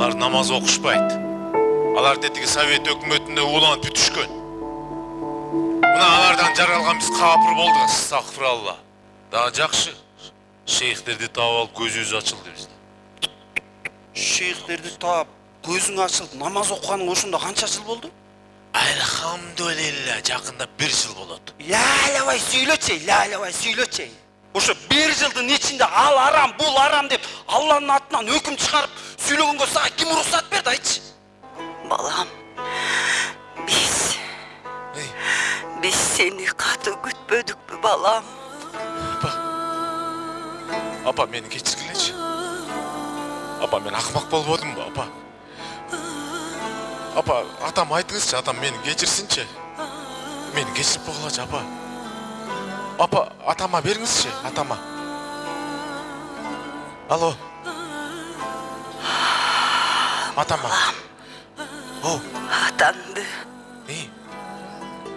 Алар намаз окушпайт. Алар тетиги совет өкмөтүндө уланып бүтүшкөн. Мына алардан жаралган биз капыр болдук, астагфиралла. Дагы жакшы. Шейхтерди таап алып көзүбүз ачылды бизде. Шейхтерди таап көзүң ачылып, намаз окуганың ошондо канча жыл болду? Элхамдулилля, жакында 1 жыл болот. Лялабай сүйлөчей. Ошо 1 жылдын ичинде ал арам, бул арам деп Алланын атынан өкүм чыгарып сүйлөгөнгө сага ким уруксат берди, айтчы? Балам, biz seni katı gütmödükpü balam. Apa meni kechirgilечи. Apa men акмак болбодумбу, apa? Apa, atam айтыңызчы, atam meni кечирсинчи. Meni кечирип койгулачы, apa. Apa, atama бериңизчи, atama. Алло. Atama. Balam.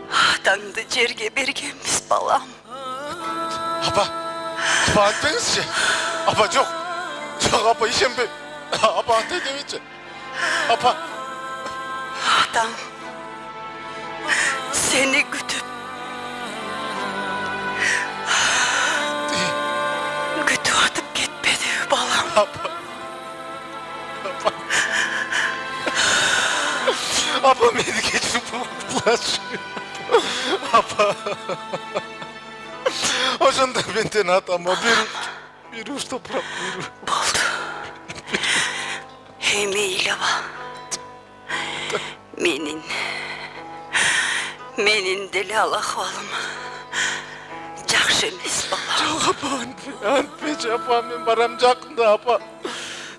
Atаңды жерге бергенбиз балам. Apa айтпаңызчы. Apa жок. Жок, apa ишенбейм. Apa андай демечи. Apa. Атаң seni gütüp atıp ketmedi balam. Apa meni kechirip qo'yinglarchi. Apa. Oşanda benden atama bir uç toprak buyur. Boldu. Hemiyle var. Menin deli ahvalım. Жақсы емес balam. Жоқ, apa, antpech, apa, men baram жақында, apa.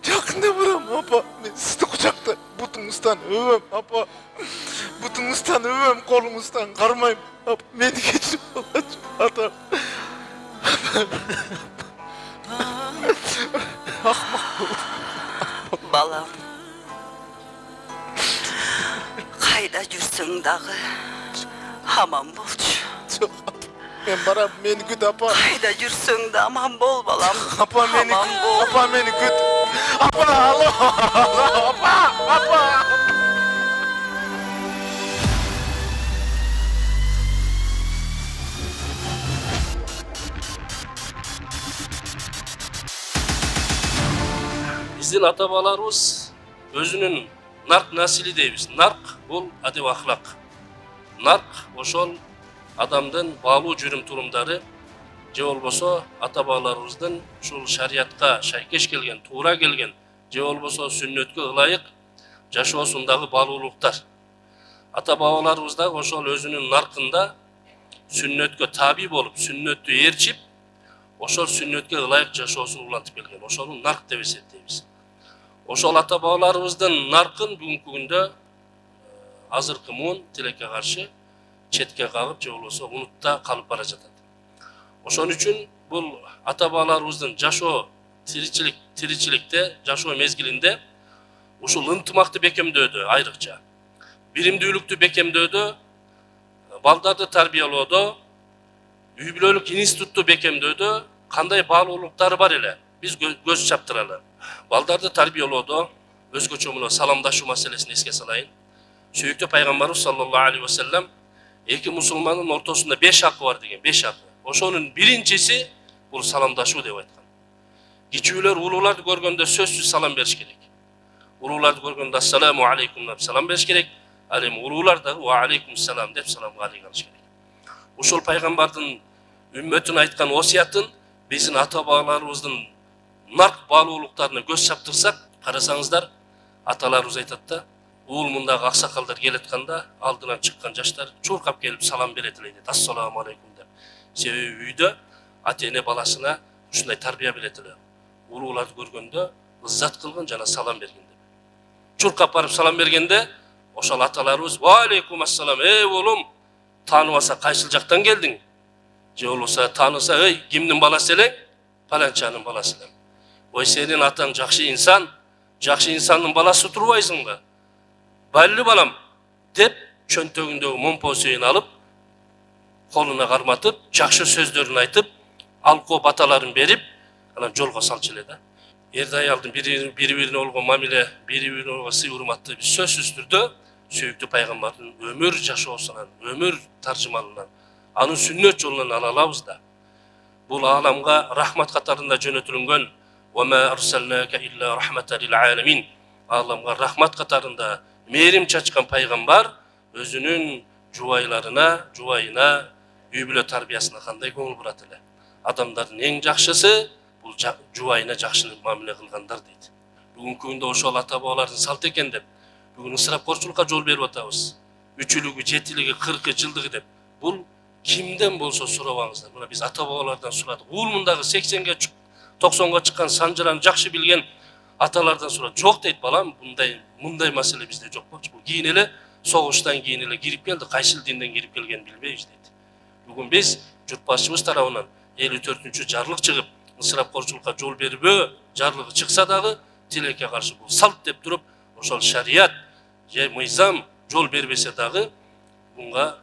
Жақында барам, apa. Men sizdi kucakta butunuzdan övem, apa. Butunuzdan övem, kolunuzdan karmayım. Apa, meni kechirip qo'yinglarchi, atam. Ahmak bo'ldim. Balam. Qayda jursың дағы aman bolchu. Жоқ, men baram, meni kut, apa. Qayda jursың da aman bol balam. Apa meni kut. Apa, alo, apa. Биздин ата-бабаларыбыз өзүнүн нарк насили дейбиз. Нарк бул адеп ахлак. Нарк ошол адамдын баалуу жүрүм-турумдары же болбосо ата-бабаларыбыздын ушул шариятка шайкеш келген, туура келген же болбосо сүннөткө ылайык жашоосундагы баалуулуктар. Ата-бабаларыбыз да ошол өзүнүн наркында сүннөткө таби болуп, сүннөттү ээрчип, ошол сүннөткө ылайык жашоосун улантып келген. Ошону нарк деп эсептейбиз. Ошол ата-бабаларыбыздын наркын бүгүнкү күндө азыркы муун тилекке каршы четке кагып же болбосо унутта калып бара жатат. Ошон үчүн бул ата-бабаларыбыздын жашоо тиричиликте, жашоо мезгилинде ушул ынтымакты бекемдөөдө айрыкча, биримдүүлүктү бекемдөөдө, балдарды тарбиялоодо, үй бүлөлүк институтту бекемдөөдө кандай баалуулуктары бар эле биз көз чаптыралы. Балдарды тарбиялоодо өзгөчө мына саламдашуу маселесин эске салайын. Сүйүктүү пайгамбарыбыз саллаллаху алейхи ва саллям эки мусулмандын ортосунда 5 акы бар деген, 5 акы. Ошонун биринчиси бул саламдашуу деп айткан. Кичүүлөр улууларды көргөндө сөзсүз салам бериш керек. Улууларды көргөндө ассаламу алейкум деп салам бериш керек. Ал эми улуулар да ва алейкум салам деп саламга алейк алыш керек. Ушул пайгамбардын үммөтүн айткан осуятын биздин ата-бабаларыбыздын нарк баалуулуктарына көз чаптырсак, карасаңыздар, аталарыбыз айтат да, уул мындагы аксакалдар келатканда алдынан чыккан жаштар чуркап келип салам берет эле дейт. Ассаламу алейкум деп. Себеби үйдө ата-эне баласына ушундай тарбия берет эле. Улууларды көргөндө ыззат кылгын жана салам бергин деп. Чуркап барып салам бергенде ошол аталарыбыз ва алейкум ассалам, улум, тааныбаса кайсыл жактан келдиң? Же болбосо тааныса, кимдин баласы элең? Паланчанын баласы элем. Ой, сенин атаң жакшы инсан, жакшы инсандын баласы турбайсыңбы? Баллы балам деп чөнтөгүндөгү момпосуйун алып, колуна карматып, жакшы сөздөрүн айтып, алкоо баталарын берип, анан жолго салчу эле да. Erdi аялдын бири-бирине болгон мамиле, бири-бирине болгон сый-урматты биз сөзсүз түрдө сүйүктүү пайгамбардын өмүр жашоосунан, өмүр таржымалынан, анын сүннөт жолунан ала алабыз да. Бул ааламга рахмат катарында жөнөтүлгөн "Ва арсалнака илля рахматан лил аламин" ааламга рахмат катарында мээрим чачкан пайгамбар өзүнүн жубайына, үй бүлө тарбиясына кандай көңүл бурат эле. Адамдардын эң жакшысы бул жубайына жакшы мамиле кылгандар дейт. Бүгүнкү күндө ошол ата бабалардын салт экен деп, бүгүн ысырапкорчулукка жол берип атабыз. 3-үлүгү, 7-лиги, 40-ы, жылдыгы деп. Бул кимден болсо сурабаңыздар. Мына биз ата бабалардан сурадык. Улмундагы 80-ге 90-га чыккан санжыраны жакшы билген аталардан сурап, жок дейт балам, мындай маселе бизде жок болчу. Бул кийин эле согуштан кийин эле кирип келди, кайсыл динден кирип келгенин билбейбиз дейт. Бүгүн биз журт башчыбыз тарабынан 54-чү жарлык чыгып, ысырапкорчулукка жол бербөө жарлыгы чыкса дагы тилекке каршы бул салт деп туруп, ошол шарият же мыйзам жол бербесе дагы bunga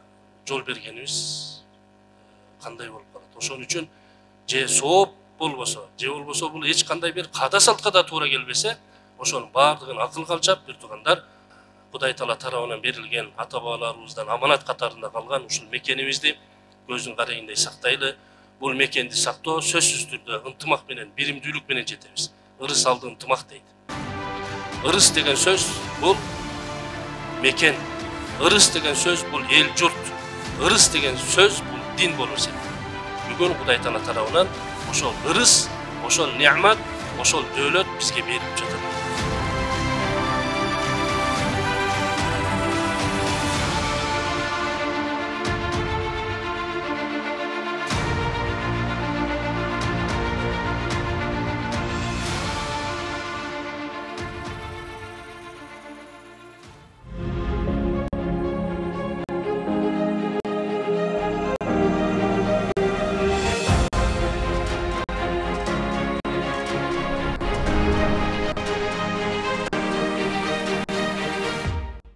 жол бергенибиз кандай болуп калат. Ошон үчүн же сооп болбосо, же болбосо бул эч кандай бир каада салтка да туура келбесе, ошонун баардыгын акыл калчап бир туугандар Кудай Таала тарабынан берилген ата бабаларыбыздан аманат катарында калган ушул мекенибизди көздүн карайындай сактайлы. Бул мекенди сактоо сөзсүз түрдө ынтымак менен, биримдүүлүк менен жетебиз. Ырыс алды ынтымак дейт. Ырыс деген сөз бул мекен. Ырыс деген сөз бул эл журт. Ырыс деген сөз бул дин болуш. Бүгүн Кудай Таала тарабынан ошол ырыс, ошол неамат, ошол дөөлөт бизге берип жатат.